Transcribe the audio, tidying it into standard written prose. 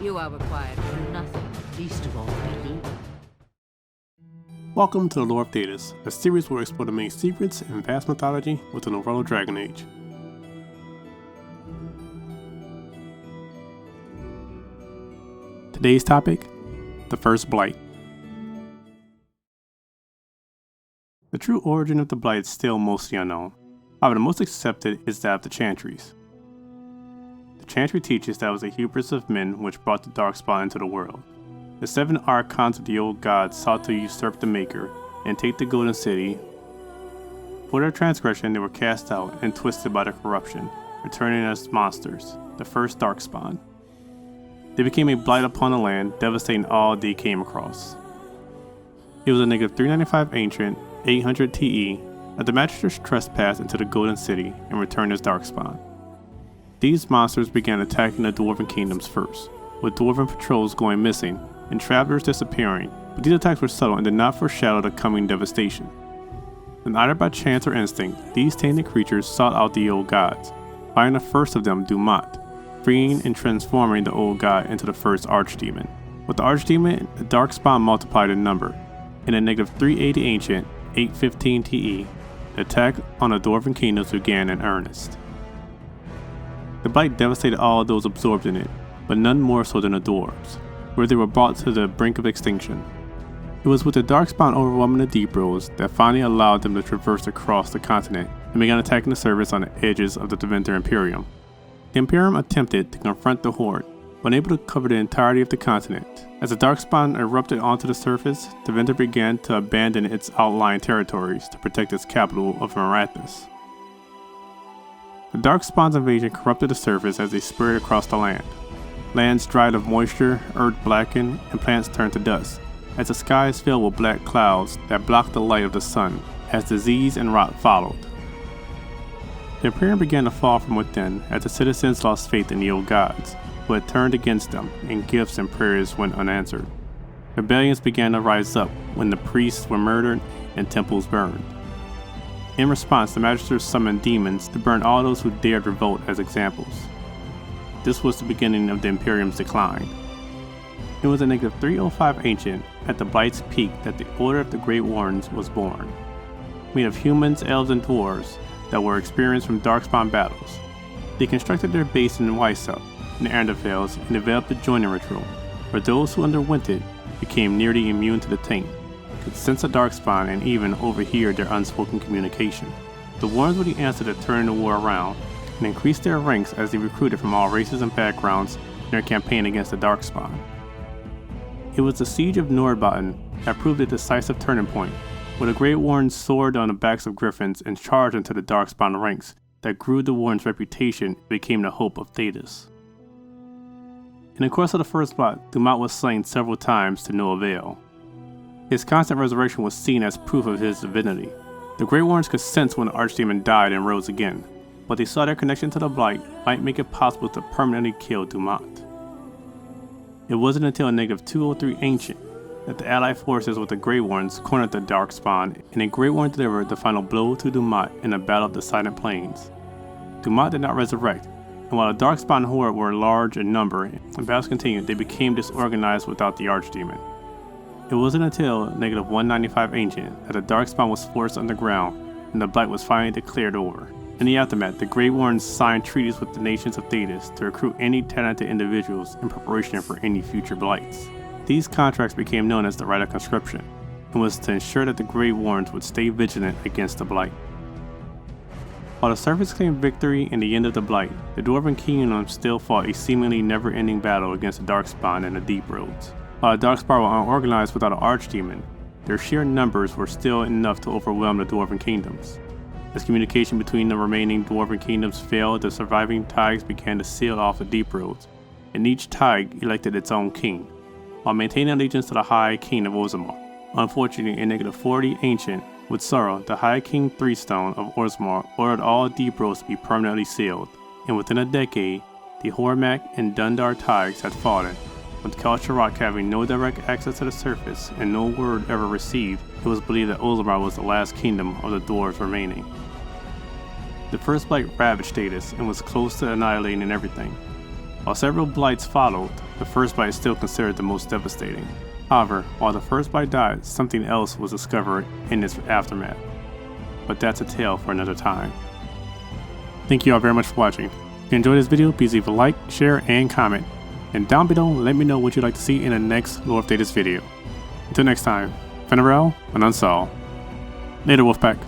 You are required to do nothing, least of all be evil. Welcome to the Lore of Thedas, a series where we explore the many secrets and vast mythology within the world of Dragon Age. Today's topic, the first Blight. The true origin of the Blight is still mostly unknown. However, the most accepted is that of the Chantries. The Chantry teaches that it was a hubris of men which brought the darkspawn into the world. The 7 archons of the old gods sought to usurp the Maker and take the Golden City. For their transgression, they were cast out and twisted by their corruption, returning as monsters, the first darkspawn. They became a blight upon the land, devastating all they came across. It was a negative 395 ancient, 800 TE, that the Magisters trespassed into the Golden City and returned as darkspawn. These monsters began attacking the Dwarven kingdoms first, with Dwarven patrols going missing and travelers disappearing, but these attacks were subtle and did not foreshadow the coming devastation. And either by chance or instinct, these tainted creatures sought out the old gods, finding the first of them, Dumat, freeing and transforming the old god into the first archdemon. With the archdemon, the darkspawn multiplied in number. In a negative 380 ancient, 815 TE, the attack on the Dwarven kingdoms began in earnest. The Blight devastated all of those absorbed in it, but none more so than the dwarves, where they were brought to the brink of extinction. It was with the darkspawn overwhelming the deep roads that finally allowed them to traverse across the continent and began attacking the surface on the edges of the Deventer Imperium. The Imperium attempted to confront the Horde, but unable to cover the entirety of the continent. As the darkspawn erupted onto the surface, Deventer began to abandon its outlying territories to protect its capital of Marathis. The darkspawn's invasion corrupted the surface as they spread across the land. Lands dried of moisture, earth blackened, and plants turned to dust, as the skies filled with black clouds that blocked the light of the sun, as disease and rot followed. The Imperium began to fall from within as the citizens lost faith in the old gods, who had turned against them, and gifts and prayers went unanswered. Rebellions began to rise up when the priests were murdered and temples burned. In response, the Magisters summoned demons to burn all those who dared revolt as examples. This was the beginning of the Imperium's decline. It was a negative 305 ancient, at the Blight's peak, that the Order of the Great Warrens was born, made of humans, elves, and dwarves that were experienced from darkspawn battles. They constructed their base in Wysa, in the Anderfels, and developed the joining ritual, where those who underwent it became nearly immune to the taint, could sense a darkspawn and even overhear their unspoken communication. The Warrens were the answer to turning the war around, and increased their ranks as they recruited from all races and backgrounds in their campaign against the darkspawn. It was the Siege of Nordbotten that proved a decisive turning point, where the Great Warrens soared on the backs of griffins and charged into the darkspawn ranks that grew the Warrens' reputation and became the hope of Thedas. In the course of the first plot, Dumat was slain several times to no avail. His constant resurrection was seen as proof of his divinity. The Great Warrens could sense when the Archdemon died and rose again, but they saw their connection to the Blight might make it possible to permanently kill Dumat. It wasn't until a negative 203 ancient that the allied forces with the Grey Warrens cornered the Darkspawn, and a Grey Warren delivered the final blow to Dumat in the Battle of the Silent Plains. Dumat did not resurrect, and while the Darkspawn horde were large in number and battles continued, they became disorganized without the Archdemon. It wasn't until negative 195 ancient that the Darkspawn was forced underground and the Blight was finally declared over. In the aftermath, the Grey Warrens signed treaties with the nations of Thedas to recruit any talented individuals in preparation for any future Blights. These contracts became known as the Right of Conscription, and was to ensure that the Grey Warrens would stay vigilant against the Blight. While the surface claimed victory in the end of the Blight, the Dwarven Kingdom still fought a seemingly never-ending battle against the Darkspawn in the Deep Roads. While the Darkspawn were unorganized without an Archdemon, their sheer numbers were still enough to overwhelm the Dwarven Kingdoms. As communication between the remaining Dwarven Kingdoms failed, the surviving Tigers began to seal off the Deep Roads, and each Tig elected its own king, while maintaining allegiance to the High King of Orzammar. Unfortunately, in negative 40 ancient, with sorrow, the High King Threestone of Orzammar ordered all Deep Roads to be permanently sealed, and within a decade, the Hormak and Dundar Tigers had fallen. With Kalsharak having no direct access to the surface and no word ever received, it was believed that Orzammar was the last kingdom of the dwarves remaining. The first Blight ravaged Thedas and was close to annihilating everything. While several blights followed, the first blight is still considered the most devastating. However, while the first blight died, something else was discovered in its aftermath. But that's a tale for another time. Thank you all very much for watching. If you enjoyed this video, please leave a like, share, and comment. And down below, let me know what you'd like to see in the next Lord of Thedas video. Until next time, Venerel and Unsol. Later, Wolfpack.